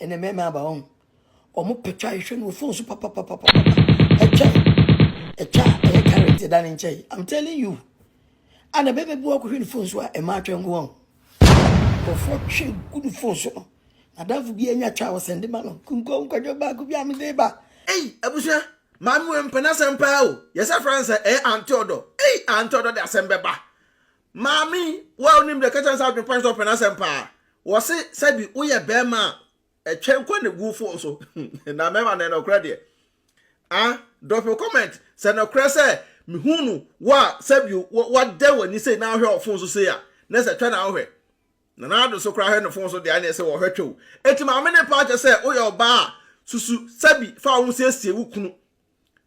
and a mema baon. Or more petition with phones, papa. A child, a character than in Chay. I'm telling you. And a baby walk with phones were a match and go on. For 4 good phones. I don't be any child send the man. Couldn't go back with Yami Deba. Hey, Abusha, Mamu and Penasampao. Yes, a friend said, Auntie. Hey, Auntie, the Assembaba. Mammy, well, name the curtains out the punch of Penasampa. Was it, said you, we a bear man, a champ when the goof also. And I remember no credit. Ah, drop your comment. Send no cresse. Mihunu, what, said you, what devil when you say now her phones to say, let's a turn out here. Nanado so cry her the phones of the idea or her too. It's my many parts say, oh, your bar, Susu, Sabi, found says, Ukunu.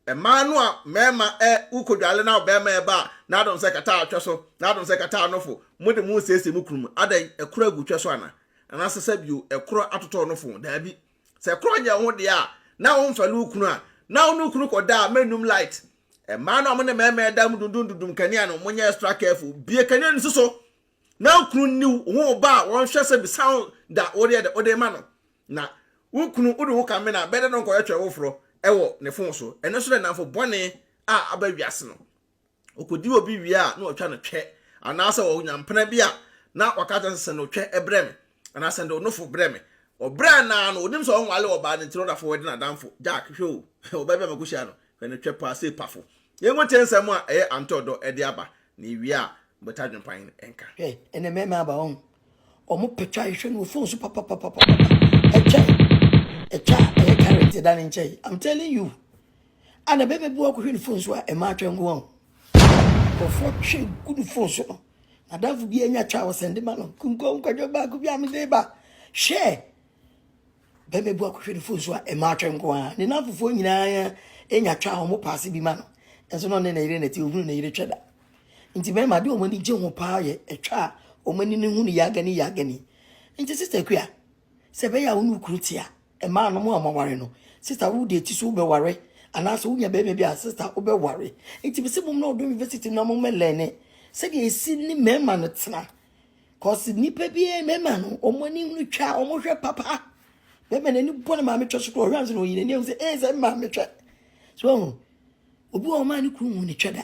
A man, Mamma, Uko Jalena, Bama bar, now don't say Qatar, Chesso, now don't say Qatar, no for, Mother Moon says, Mukum, adding a crowd with Cheswana. And as I said, you a crow at a torn phone, there be. Say, cry ya what they are. Now on for Lukuna, now no crook or da, menum light. A man on the man, Madame Dundum Canyan, when you're struck careful, be a Canyan so. Now Krun knew one bar, one chassis be sound that order the other manner. Now, Ukunu Udu come in a better than Coyatra Ofro, Ewo, Nefonso, and also enough for Bonnie, Ababiasino. Okudio be we are no trying to check, and also on Penabia, now Wakatan send no check a breme, and I send no for breme, or brand now, no, them so while or bad and throw for wedding a damn for Jack, show, or Baby Magusiano, when the trip pass say puffle. You won't tell someone, Antodo, Ediaba, ni we are. But Adwenepahene anchor. Hey, and a mema baon. Or more petition with phones, papa. A child, a character than in Chay. I'm telling you. And a baby walk with phones were a match and go on. For 4 good phones. I don't be any child send the man. Couldn't go back with Yami Deba. Share. Baby walk with phones were a match and go on. Enough for you in your child more passing man. And so on in a unity, you need each other. Inti mema di omani je ho pa ye etwa omani ne hu ne yagani inti sister kwa se be ya unu krutia e ma no mo amaware no sister wo de ti so be ware ana so wunya be bia sister wo be ware inti bi se bum na odo university na mo melene se de esi ni mema no tena cause ni pe bi mema no omani hu twa omo papa mema na ni bona ma me twa so ko hwanze no yine ni se se ma me twa so obi o ma ni kru hu ni twada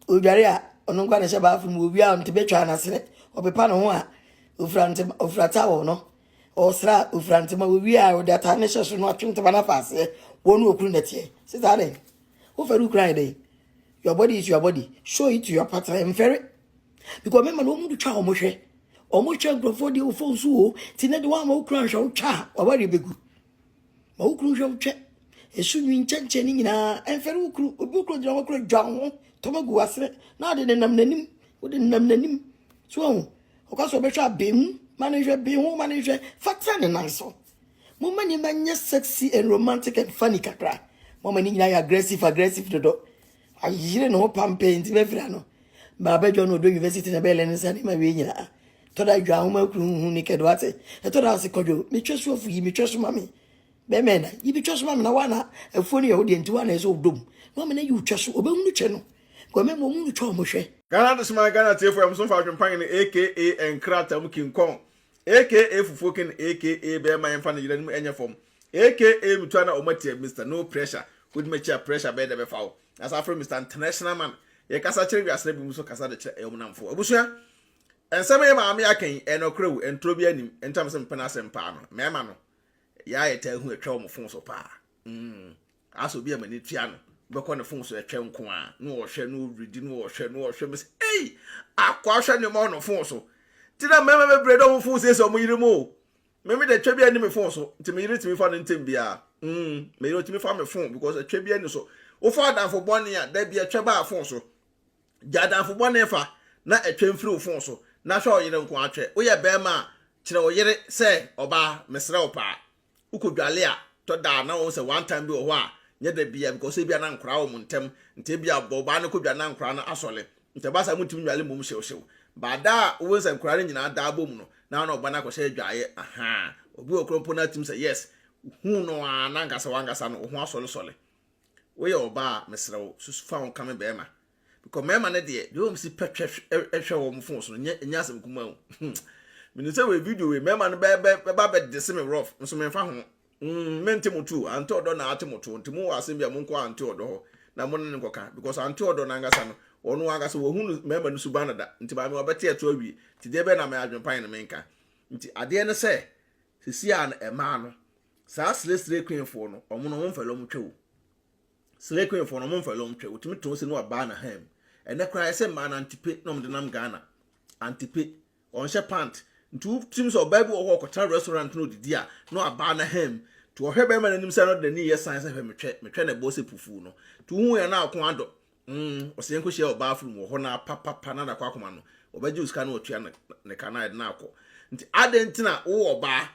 Ujaria, on one shaba from Ubia to Betran as it, or Pepanoa, Ufratawo, no, or Sra, Ufrantama, Ubia, or that I should not think to Manafas, one who couldn't say, says darling. Who cry day? Your body is your body, show it to your partner and ferry. Because remember, no to chow Moshe, or Moshe before the full soo, Tina the one who crush out cha, or very big. Mo crush out check. A soon in chanting in a and ferry book John. Tomago asre na de namnanim wo de namnanim so o ka so be twa bem manager factor ne nice mo mani manya sexy and romantic and funny kakra mo mani nyina aggressive dodo ayire no pampe nti be fra no baba jo no do university na be le ne sane ma we nyina to da dwa homa kru hu ni kedo ate e to da se kojo me tweso afu yi me tweso mami be me na yi be tweso mami na wana afuoni ye wo de nti wana e so dom mo me na yi tweso obehunu che no Ghana this my Ghana TV from some Adwenepahene aka and Kratam King Kong aka Fufoken aka Bear My Fan in any form aka Mutana Omati Mr. No Pressure would make your pressure better before as after Mr. International Man ye kasa chere as nebi muso kasa de chere emunamfo abusua ensem ye ma ame akan enokrew entrobi anim entam sem pena sem pa no mema no ya yeta hu atwa mo fon so pa aso bi amani tua no beko ne fon so atwa nko a no wo hwe no redi no wo hwe me eh akwa hwe ne mo no fon so ti na mema be bredo mo fon so mo yire mo meme de twa bi anim fon so ti me yire ti me fa no ntem bia me yire ti me fa me fon because atwa bi ani so wo fa dan fo boni a da bi atwa ba fon so jada fo boni fa na atwa mfiri fon so na hwe oyire nko atwe wo ye be ma kire oyire se oba mesre opa ukodwale a to da na wo se one time bi o ho a nye da bia because e bia na nkura wo montem nte bia boba na kodwa na nkura na asole nte ba sa mutim nwale mom hyew ba da wo se nkura ne nyina da bom no na oba na kwhye adwaye aha obi okrompo na tim say yes hu no ana ngasa wangasa no ho asole wo ye oba mesre wo susu fa won kame be ma because mema ne de wo msi petwe ehwe wo mfon so nya asem kuma wo Me say we video we mema no be dese me rough nso me fa ho mente motu Auntie Odo na ate motu ntimo asem bia monko Auntie Odo ho na mo ne nkoka because Auntie Odo na ngasa no ono agasa wo hunu mema no suba na da nti ba me obete eto awie ti de be na me Adwenepahene menka nti ade ne se sisi an ema no saa sile queen fo no omo no mfalo mtwe sile queen fo no mfalo mtwe utimi to se no aba na ham ene kra se ma na antipe no mde nam Ghana antipe on she pant ntu tim so bible wo ko restaurant no didi a no aba na ham to ohwe be ma nanim se no de ni ye san se metwe na bose pufu no to hu ya na akon ado ose enko share oba afru wo ho na papa na da kwa akoma no obaje uska na otua ne kana na akọ nti adentina wo oba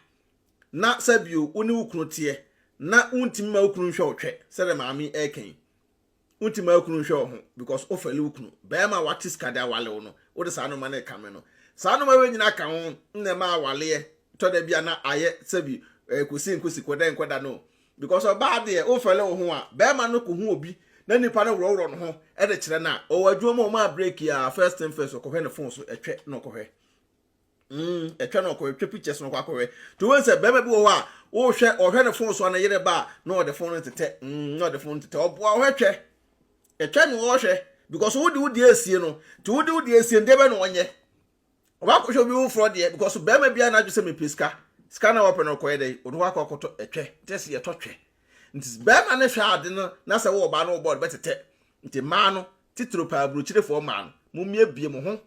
na sabio oni wukunu tie na untimi ma wukunu hwe otwe sede maami eken untimi ma wukunu hwe ho because ofale wukunu be ma watis kada wale wo no wo de sanu ma na kame no sanu ma we nyina ka ho nne ma wale to da bia na aye sabi kusi koda no because oba de ofale wo ho a be ma no ko hu obi na nipa na woro no ho e de kire na o wadwuma ma break ya first thing first ko hwe ne phone so etwe no ko hwe etwa no ko etwa pictures no kwa kowe to won say bebe bi wo a wo hwe ohwe ne phone so na yere ba no the phone tete no the phone tete obo a hwe etwa ni wo hwe because wudi esie no to wudi esie ndebe no onye oba ko hwe bi wo fraud ye because bebe bia na adwese me peska ska na wope no ko yede wo do akoto etwe tese ye totwe nti bebe na hwe ade no na se wo ba no board betete nti ma no titro pa Abrokyire fo ma no mumie bie mo ho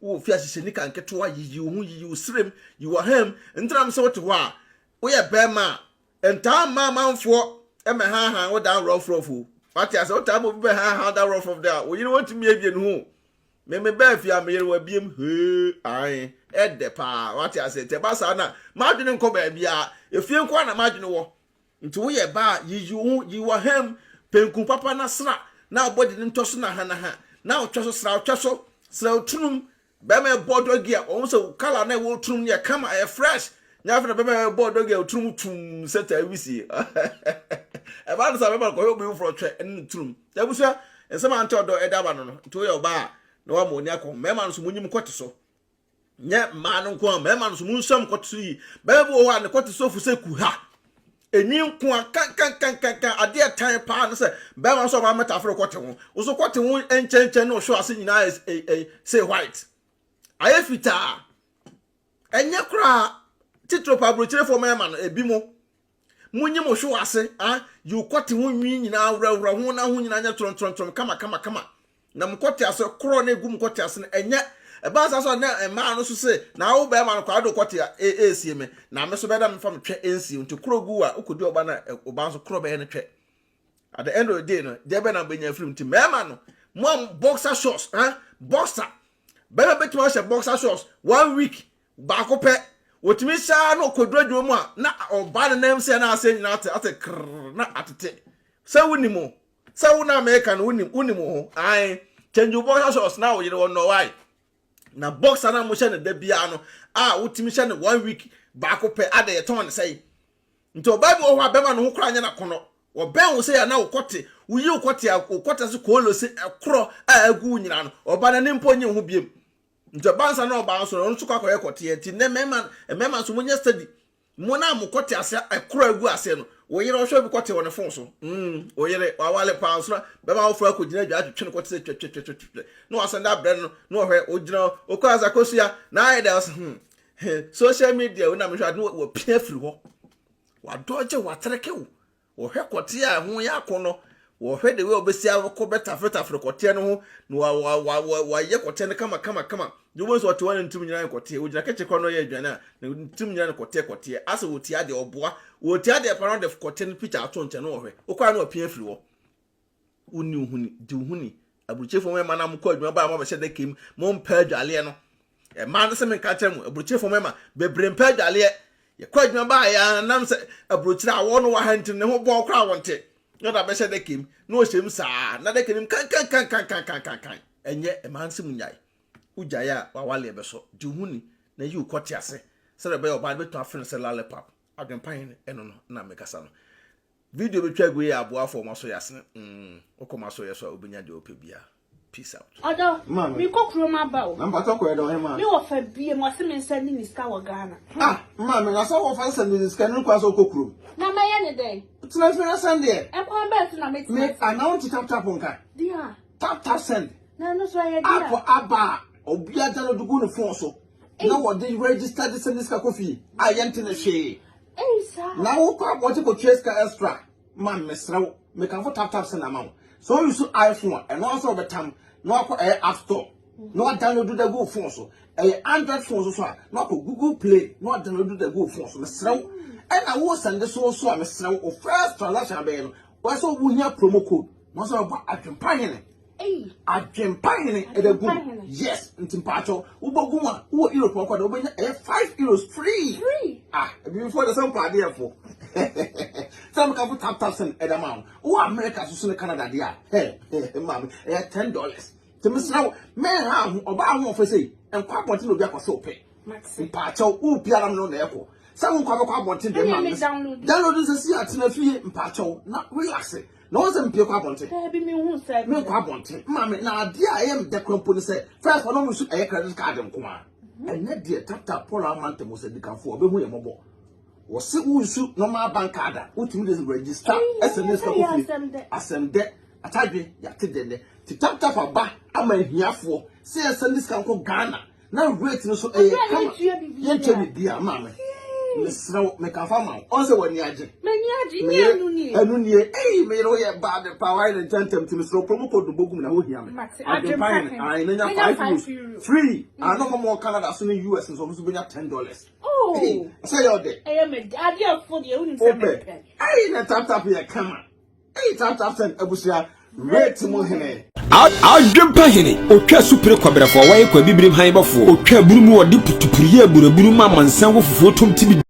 wo fi ahye ni kan keto yi hu yi srem yi wa hem ntram se wote ho a wo ye be ma enta ma manfo e me ha wo down rough pati ase wote abo be ha down rough there wo yiri wonti mi ebie no ho me be fi am yiri wa biem he ai e de pa wati ase te ba sa na ma dwene nko ba bia efie nko na ma dwene wo nti wo ye ba yi hu yi wa hem penku papa na sra na body ni ntoso na ha na wo twoso sra wo twoso sra otunum bema bodo gia o so kala na wo trum ne kama e fresh nya fa bema bodo gia trum tum seta wisi e ba no sa bema ko yo bi fro twe en trum da busa en sama Auntie Odo e da ba no to yo ba na wa mo ni akọ mema no so munyim kote so nya ma no ko mema no so munsam kote so yi bema bo wa ne kote so fu se ku ha eni nko kan ade tan pa no se bema so ba meta fro kote ho wo so kote ho enchen no show ase nyina say white aye fita enye kra titro pa Abrokyire fo mema no ebi mo munyi mo hwe ase you kote ho nwi nyina awrawra ho na ho nyina nya tron kama na mkote ase kro na egu mkote ase enye e ba sa so na ma no so se na wo be ma no kwa do kote esie me na me so be da me fam twe ensie nti kro gu a okodi oba na oba so kro be ne twe at the end of the day no de be na benya film nti mema no mo boxer shorts boxer bebe betu wa boxer shorts 1 week ba ko pe wotimi sha no kodro dwo mu a na oba na nam se na ase nyina ate na atete se wunimo se wuna America no wunimo ho ai change boxer shorts na wo yire won no why na boxer na mo sha ne da bia no wotimi sha ne 1 week ba ko pe ade ye ton sei nti oba bi wo ho abema no ho kra nya na kono oben wo se ya na wo kote wo yi wo kote so ko lo se ekro agu nyina no oba na nimpo nyi ho biem nti bansa na oba so no tukwa koye kote ti ne mema so munya study mo na mo kote ase ekro agu ase no wo yire wo hwe bi kote won fon so wo yire wa wale pa so be ma wo fra ko gina dwa twetwe kote se twetwe no asanda bre no hwe o gina o ko aza kosia na ai da social media wo na me hwa no wo pia firi ho wa doje wa treke wo hwe kote a ho ya kono wo hwe de we obesia ko beta feta kote no ho no wa ye kote no kama you want what one ntum nyina kote o gina keche kono ye adwana na ntum nyina kote ase wo tia de oboa wo tia de around the kote no picture ato nche no wo hwe o kwa no opia firi wo uni uhuni di uhuni Abrokyire fo mema na mko adwuma ba ma be hye kim mo mpa adwale no e ma no se men ka kyerem Abrokyire fo mema bebre mpa adwale ye kwa adwuma ba ya nam se Abrokyire awo no wa hantim ne ho bo kra wonte no da be hye kim no hyem saa na de kim kan enye e ma nsem nyai ujaya wa wale be so di uhuni na yi ukote ase se de be oba be to afene se lollipop Adwenepahene eno no na mekasa no video betwa gu ya aboa fo maso yasne okoma so yeso obenya de opebia Peace out. Odo, me cook room about. I'm about to go down here, You offer be a Muslim sending his cow Ghana. Ah, mamma, I saw of us and this can cross or cook room. Now, my any day. It's not fair Sunday. I'm going back to Make announce it tap on car. Dear. Tap send. No, no, so I Apple Abba or Biatano to go to Fonso. Now what they register this and this coffee. I enter the shade. Hey, sir. Now what you could chase extra. Man, Miss Row, make a tap send amount. So you should iPhone and also the time. No app store. No download the Go phone so. Android phone so. No Google Play. No download the Go phone so. Miss Row. And I was send this also Miss Row or first transaction bail. Why so we have promo code? Most of Adwenepahene. Adwenepahene the good. Yes, in Timpacho. Uboguma, who Europe or 5 euros free. Ah, before the same party for. Some can tap send at amount. Oh, America to Canada, dear. Hey, ma'am, $10. To Miss Now, man, or buy one for say, and quite want to be a so pay. Pacho, who Piaram no echo. Some quite want to download this year to the fee in Pacho, not relaxing. No one's Pio Quaponte. Me Quaponte. Mammy, now, dear, I am the company said, first one, we should a credit card and come on. And that dear tap Paul Armante was a decam for a way more. Was it who shoot no more bank card, which means register SMS coffee. I send that. I tell you, Yatid, to tap a bar, I'm a here for. Say, I send this can call Ghana. Now, wait, no so a come. You dear mamma. Miss Row, make a farmer. Also, when you are hey, may no bad the power and gentlemen to Miss Row promo code the book in the whole year. I know 5 euros. Free. I know more Canada soon in US and so bring up $10. Oh, say your day. I am a idea for the only open. I ain't a tap here, come on. Hey, tap send Abusia. Red to Mohene. Adwenepahene otwa supre kwabere fo wa ye kwa bibrim han bafo otwa burumu odi putupurie buraburu ma mansan wo fufuo tom tibi